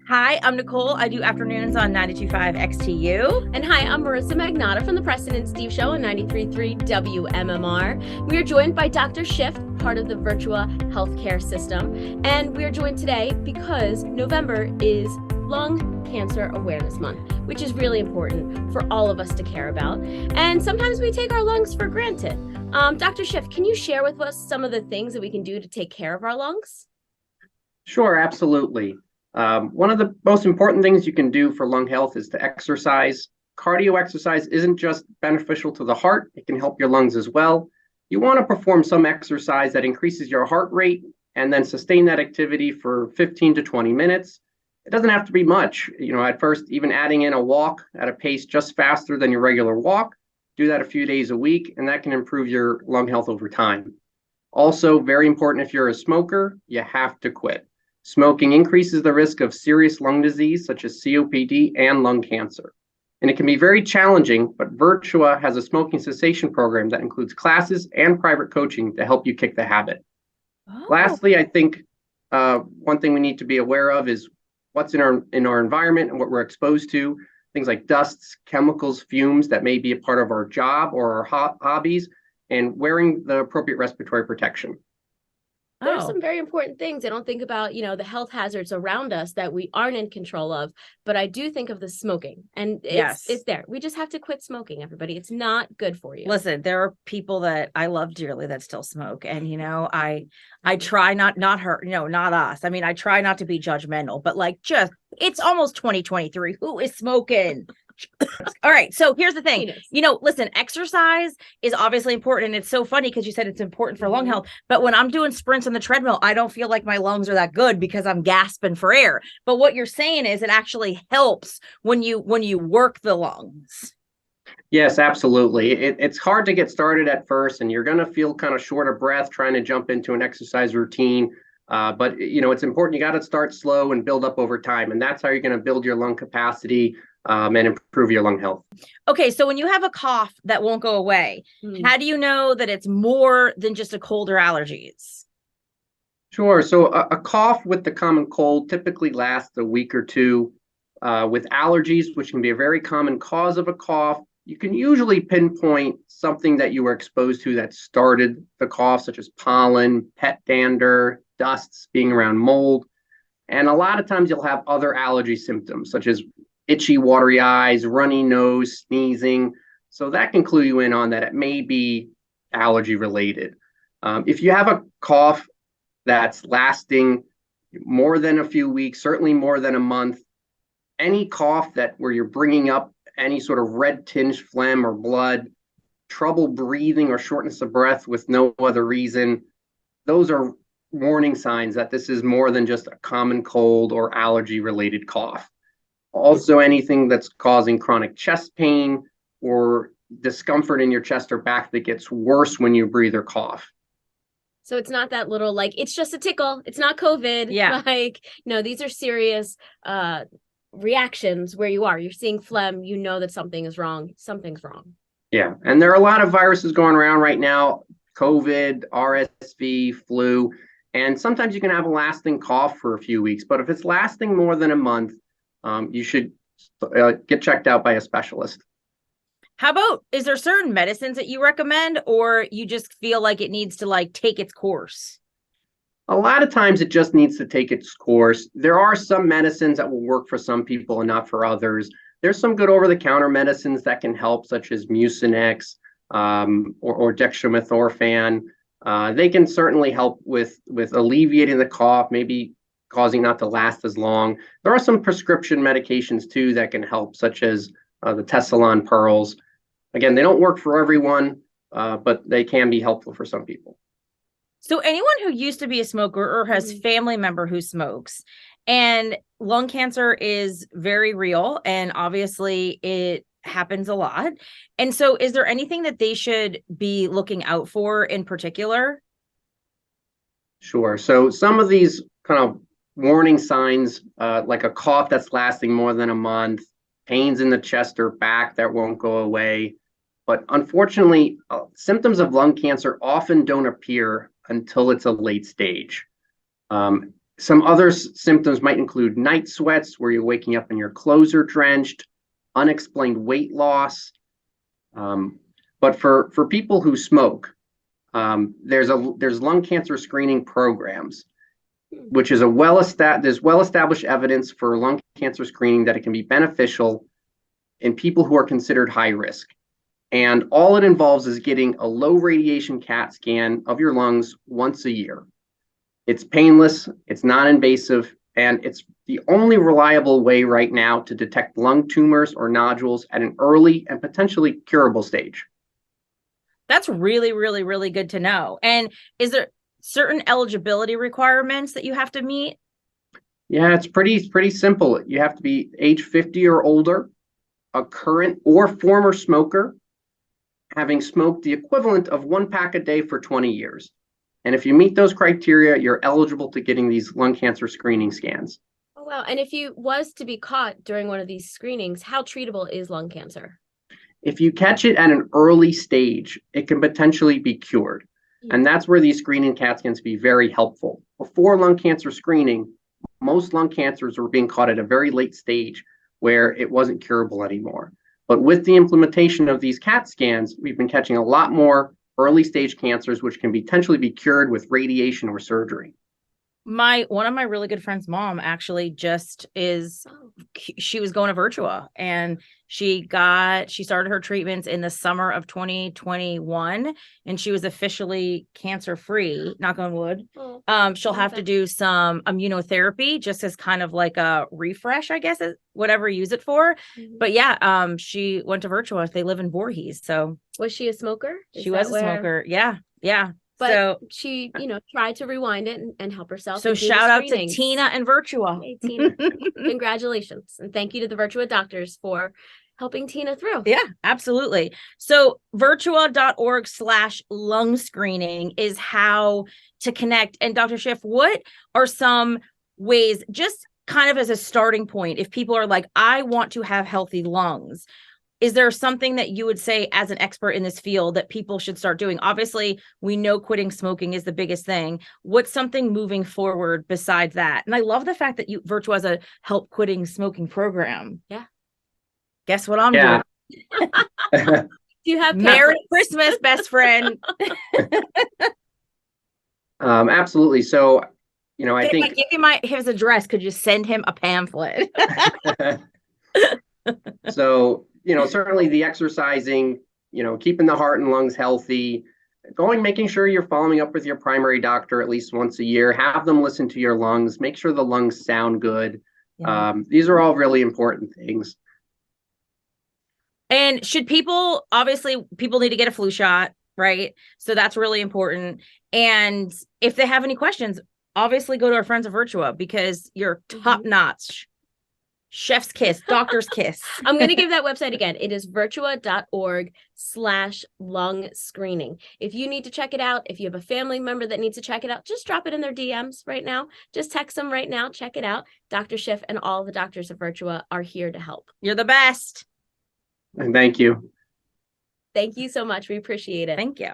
Hi, I'm Nicole. I do afternoons on 92.5 XTU. And hi, I'm Marisa Magnatta from the Preston and Steve Show on 93.3 WMMR. We are joined by Dr. Schiff, part of the Virtua healthcare system. And we are joined today because November is Lung Cancer Awareness Month, which is really important for all of us to care about. And sometimes we take our lungs for granted. Dr. Schiff, can you share with us some of the things that we can do to take care of our lungs? Sure, absolutely. One of the most important things you can do for lung health is to exercise. Cardio exercise isn't just beneficial to the heart, it can help your lungs as well. You want to perform some exercise that increases your heart rate and then sustain that activity for 15 to 20 minutes. It doesn't have to be much. At first, even adding in a walk at a pace just faster than your regular walk, do that a few days a week, and that can improve your lung health over time. Also, very important if you're a smoker, you have to quit. Smoking increases the risk of serious lung disease such as COPD and lung cancer. And it can be very challenging, but Virtua has a smoking cessation program that includes classes and private coaching to help you kick the habit. Lastly, I think one thing we need to be aware of is what's in our environment and what we're exposed to. Things like dusts, chemicals, fumes that may be a part of our job or our hobbies, and wearing the appropriate respiratory protection. There's some very important things. I don't think about, the health hazards around us that we aren't in control of, but I do think of the smoking, and it's there. We just have to quit smoking, everybody. It's not good for you. Listen, there are people that I love dearly that still smoke. And, I try not her, not us. I mean, I try not to be judgmental, but it's almost 2023. Who is smoking? All right. So here's the thing, listen, exercise is obviously important. And it's so funny because you said it's important for lung health. But when I'm doing sprints on the treadmill, I don't feel like my lungs are that good because I'm gasping for air. But what you're saying is it actually helps when you work the lungs. Yes, absolutely. It's hard to get started at first, and you're going to feel kind of short of breath trying to jump into an exercise routine. But it's important. You got to start slow and build up over time. And that's how you're going to build your lung capacity and improve your lung health. Okay, so when you have a cough that won't go away, how do you know that it's more than just a cold or allergies? Sure. So a cough with the common cold typically lasts a week or two. With allergies, which can be a very common cause of a cough, you can usually pinpoint something that you were exposed to that started the cough, such as pollen, pet dander, dusts, being around mold. And a lot of times you'll have other allergy symptoms, such as itchy, watery eyes, runny nose, sneezing. So that can clue you in on that it may be allergy related. If you have a cough that's lasting more than a few weeks, certainly more than a month, any cough where you're bringing up any sort of red tinged phlegm or blood, trouble breathing or shortness of breath with no other reason, those are warning signs that this is more than just a common cold or allergy related cough. Also, anything that's causing chronic chest pain or discomfort in your chest or back that gets worse when you breathe or cough. So it's not that little, it's just a tickle. It's not COVID. Yeah. These are serious reactions where you're seeing phlegm, that something is wrong. Something's wrong. Yeah. And there are a lot of viruses going around right now, COVID, RSV, flu, and sometimes you can have a lasting cough for a few weeks. But if it's lasting more than a month, you should get checked out by a specialist. How about, is there certain medicines that you recommend, or you just feel like it needs to take its course? A lot of times it just needs to take its course. There are some medicines that will work for some people and not for others. There's some good over-the-counter medicines that can help, such as Mucinex or dextromethorphan. They can certainly help with alleviating the cough, maybe causing not to last as long. There are some prescription medications too that can help, such as the Tessalon pearls. Again, they don't work for everyone, but they can be helpful for some people. So anyone who used to be a smoker or has family member who smokes, and lung cancer is very real, and obviously it happens a lot. And so is there anything that they should be looking out for in particular? Sure. So some of these kind of warning signs, like a cough that's lasting more than a month, pains in the chest or back that won't go away. But unfortunately, symptoms of lung cancer often don't appear until it's a late stage. Some other symptoms might include night sweats, where you're waking up and your clothes are drenched, unexplained weight loss. But for people who smoke, there's lung cancer screening programs, which is there's well-established evidence for lung cancer screening that it can be beneficial in people who are considered high risk. And all it involves is getting a low radiation CAT scan of your lungs once a year. It's painless, it's non-invasive, and it's the only reliable way right now to detect lung tumors or nodules at an early and potentially curable stage. That's really, really, really good to know. And is there certain eligibility requirements that you have to meet? Yeah, it's pretty simple. You have to be age 50 or older, a current or former smoker, having smoked the equivalent of 1 pack a day for 20 years. And if you meet those criteria, you're eligible to getting these lung cancer screening scans. Oh, wow. And if you was to be caught during one of these screenings, how treatable is lung cancer? If you catch it at an early stage, it can potentially be cured. And that's where these screening CAT scans be very helpful. Before lung cancer screening, most lung cancers were being caught at a very late stage where it wasn't curable anymore. But with the implementation of these CAT scans, we've been catching a lot more early stage cancers, which can potentially be cured with radiation or surgery. One of my really good friends' mom actually she was going to Virtua, and she started her treatments in the summer of 2021, and she was officially cancer free, knock on wood. She'll have to do some immunotherapy just as kind of like a refresh, I guess, whatever you use it for. But yeah, she went to Virtua. They live in Voorhees. So was she a smoker? She was a smoker. Yeah. But so she, tried to rewind it and help herself. So shout out to Tina and Virtua. Hey, Tina. Congratulations. And thank you to the Virtua doctors for helping Tina through. Yeah, absolutely. So virtua.org/lung screening is how to connect. And Dr. Schiff, what are some ways, just kind of as a starting point, if people are like, I want to have healthy lungs, is there something that you would say as an expert in this field that people should start doing? Obviously, we know quitting smoking is the biggest thing. What's something moving forward besides that? And I love the fact that Virtua has a help quitting smoking program. Yeah. Guess what I'm doing? Do you have Merry Christmas, best friend. Absolutely. So, I think if I give you his address, could you send him a pamphlet? So, certainly the exercising, keeping the heart and lungs healthy, making sure you're following up with your primary doctor at least once a year, have them listen to your lungs, make sure the lungs sound good. Yeah. These are all really important things. And people need to get a flu shot, right? So that's really important. And if they have any questions, obviously go to our friends at Virtua, because you're top notch. Chef's kiss, doctor's kiss. I'm going to give that website again. It is virtua.org/lung screening. If you need to check it out, if you have a family member that needs to check it out, just drop it in their DMs right now. Just text them right now. Check it out. Dr. Schiff and all the doctors of Virtua are here to help. You're the best. And thank you. Thank you so much. We appreciate it. Thank you.